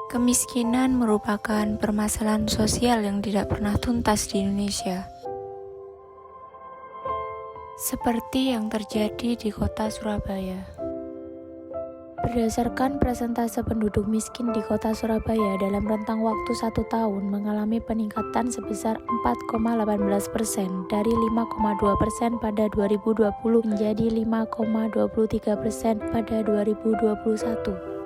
Kemiskinan merupakan permasalahan sosial yang tidak pernah tuntas di Indonesia. Seperti yang terjadi di kota Surabaya. Berdasarkan persentase penduduk miskin di kota Surabaya dalam rentang waktu 1 tahun mengalami peningkatan sebesar 4,18% dari 5,2% pada 2020 menjadi 5,23% pada 2021.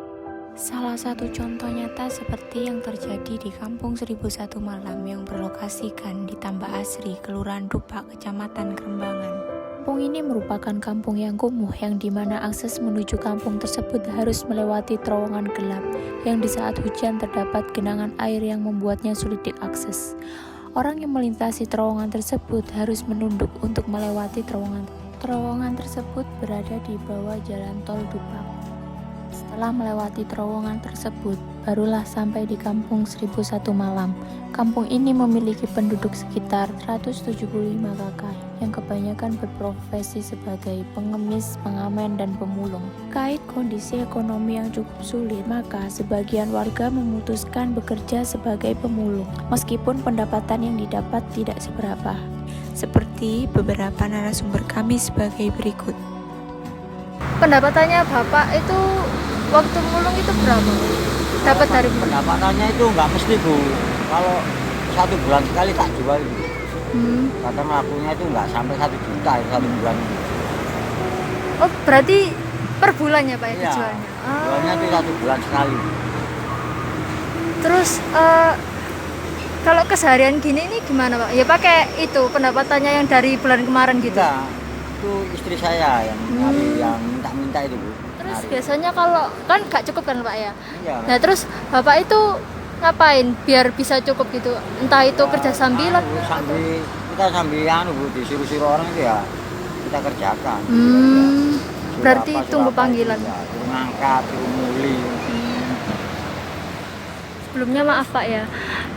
Salah satu contoh nyata seperti yang terjadi di Kampung 1001 Malam yang berlokasikan di Tambak Asri, Kelurahan Dupak, Kecamatan Kerembangan. Kampung ini merupakan kampung yang kumuh yang dimana akses menuju kampung tersebut harus melewati terowongan gelap yang di saat hujan terdapat genangan air yang membuatnya sulit diakses. Orang yang melintasi terowongan tersebut harus menunduk untuk melewati terowongan. Terowongan tersebut berada di bawah jalan tol Dupak. Setelah melewati terowongan tersebut, barulah sampai di Kampung 1001 Malam. Kampung ini memiliki penduduk sekitar 175 kakak yang kebanyakan berprofesi sebagai pengemis, pengamen, dan pemulung. Kait kondisi ekonomi yang cukup sulit, maka sebagian warga memutuskan bekerja sebagai pemulung, meskipun pendapatan yang didapat tidak seberapa. Seperti beberapa narasumber kami sebagai berikut. Pendapatannya Bapak itu waktu mulung itu berapa? Dapat dari Pendapatannya itu nggak mesti, Bu. Kalau 1 bulan sekali tak jual itu. Kadang lakunya itu nggak sampai 1 juta itu 1 bulan itu. Oh, berarti per bulannya Pak ya Iya, dijualnya? jualnya itu 1 bulan sekali. Terus kalau keseharian gini ini gimana Pak? Ya pakai itu pendapatannya yang dari bulan kemarin gitu? Enggak, itu istri saya yang nyari, yang minta-minta itu, Bu. Terus Nyari. biasanya kalau kan nggak cukup kan Pak ya? Iya. Nah terus Bapak itu ngapain biar bisa cukup gitu? Entah itu kerja sambilan? Sambil kita sambil Bu, disuruh-suruh orang itu ya kita kerjakan. Berarti Suruh apa, tunggu suruh apa panggilan. itu, ya. Suruh ngangkat, suruh muli. Sebelumnya maaf Pak ya,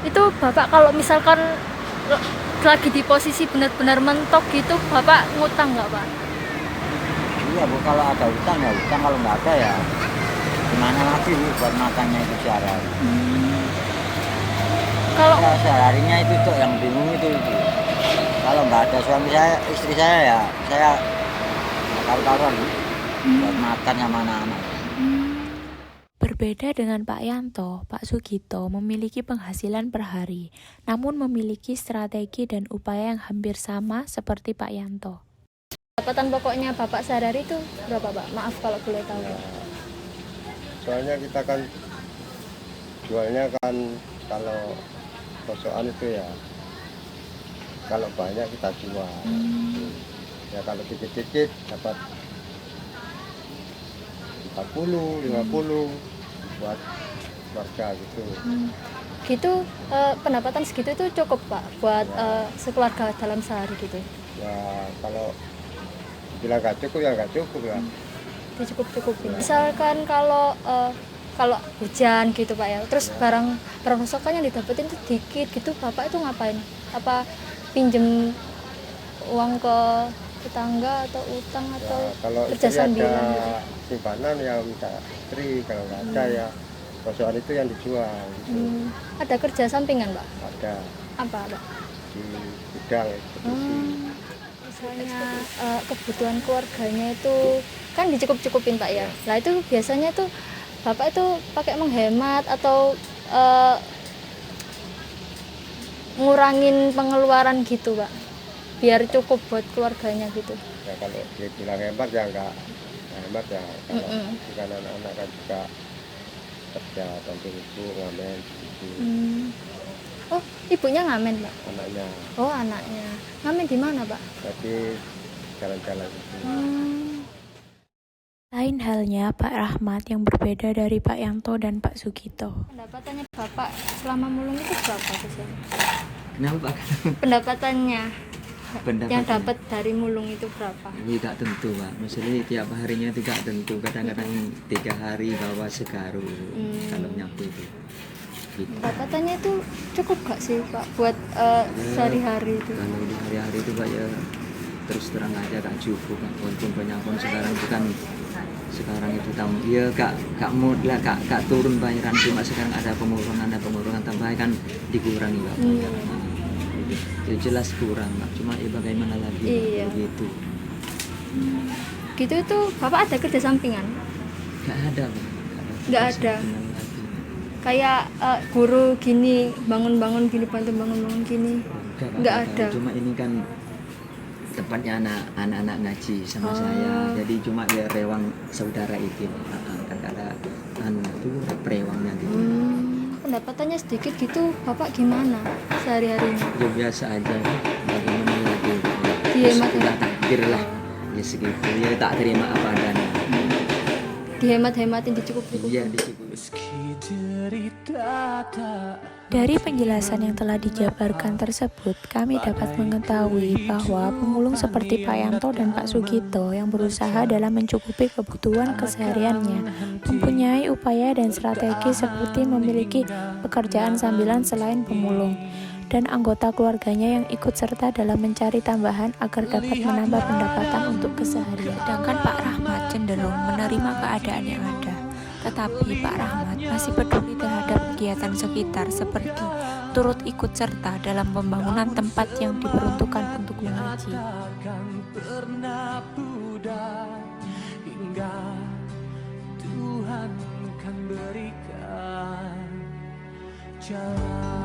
itu Bapak kalau misalkan lagi di posisi benar-benar mentok gitu, Bapak ngutang nggak Pak? Iya, Bu, kalau ada utang ya utang, kalau nggak ada ya gimana lagi, Bu, buat makannya itu sehari-hari. Kalau Ya, seharinya itu tuh yang bingung itu. Kalau nggak ada suami saya, istri saya ya saya taruh-taruhan, Bu, buat makan sama anak-anak. Berbeda dengan Pak Yanto, Pak Sugito memiliki penghasilan per hari, namun memiliki strategi dan upaya yang hampir sama seperti Pak Yanto. pendapatan pokoknya Bapak sehari-hari itu berapa Pak? Maaf kalau boleh tahu. Soalnya kita kan jualnya kan kalau kosokan itu ya kalau banyak kita jual. Ya kalau dikit-dikit dapat 40, 50 buat warga gitu. Gitu pendapatan segitu itu cukup Pak buat sekeluarga dalam sehari gitu? Ya kalau bilang nggak cukup ya nggak cukup lah. Dicukup-cukupin. Misalkan kalau hujan gitu Pak ya, terus barang pasokan yang didapetin itu dikit gitu, Bapak itu ngapain? Apa pinjem uang ke tetangga atau utang atau Ya, kalau kerja istri sambilan ada gitu? simpanan yang minta istri, kalau nggak ada ya kosokan itu yang dijual gitu. Ada kerja sampingan Pak? Ada Apa Pak? di gudang ekspedisi. Misalnya kebutuhan keluarganya itu kan dicukup-cukupin Pak ya. Nah itu biasanya tuh Bapak itu pakai menghemat atau ngurangin pengeluaran gitu Pak, biar cukup buat keluarganya gitu. Ya kalau dibilang hemat ya nggak hemat ya. Kalau bukan anak-anak kan juga kerja, bantu ibu ngamen gitu. Oh ibunya ngamen Pak? Anaknya Oh anaknya ngamen di mana Pak? jadi jalan-jalan gitu. Lain halnya Pak Rahmat yang berbeda dari Pak Yanto dan Pak Sugito. Pendapatannya Bapak selama mulung itu berapa sih? Kenapa, Pak? Pendapatannya yang Pendapatan dapat dari mulung itu berapa? tidak tentu, Pak. Maksudnya tiap harinya tidak tentu. Kadang-kadang 3 hari bawa segaru kalau nyapu itu. Gitu. Pendapatannya itu cukup gak sih Pak buat sehari-hari itu? Kalau di hari-hari itu, Pak, ya terus terang aja gak cukup, Pak. Walaupun banyak pun sekarang itu kan sekarang itu tahun ya gak mood lah, gak turun bayaran, cuma sekarang ada pengurangan tambahan kan dikurangi Pak. Ya jelas kurang Pak, cuma ya bagaimana lagi Iya. begitu. Gitu itu bapak ada kerja sampingan? Gak ada Pak. Nggak ada. Kayak guru gini, bangun-bangun gini, bantu bangun-bangun gini? Nggak ada. Cuma ini kan tempatnya anak-anak ngaji sama saya, jadi cuma ya rewang saudara itu kan ada itu rewangnya gitu. Pendapatannya sedikit gitu, bapak gimana sehari-harinya? Ya biasa aja, bagaimana lagi Dihemat ya? udah takdir lah ya segitu, ya tak terima apa adanya. Dihemat-hematin, dicukup-cukupin. Iya dicukup. Dari penjelasan yang telah dijabarkan tersebut, kami dapat mengetahui bahwa pemulung seperti Pak Yanto dan Pak Sugito yang berusaha dalam mencukupi kebutuhan kesehariannya, mempunyai upaya dan strategi seperti memiliki pekerjaan sambilan selain pemulung, dan anggota keluarganya yang ikut serta dalam mencari tambahan agar dapat menambah pendapatan untuk keseharian. Sedangkan Pak Rahmat cenderung menerima keadaan yang ada. Tetapi Pak Rahmat masih peduli terhadap kegiatan sekitar seperti turut ikut serta dalam pembangunan tempat yang diperuntukkan untuk mengaji. Pernah pudar hingga Tuhan kan berikan jalan.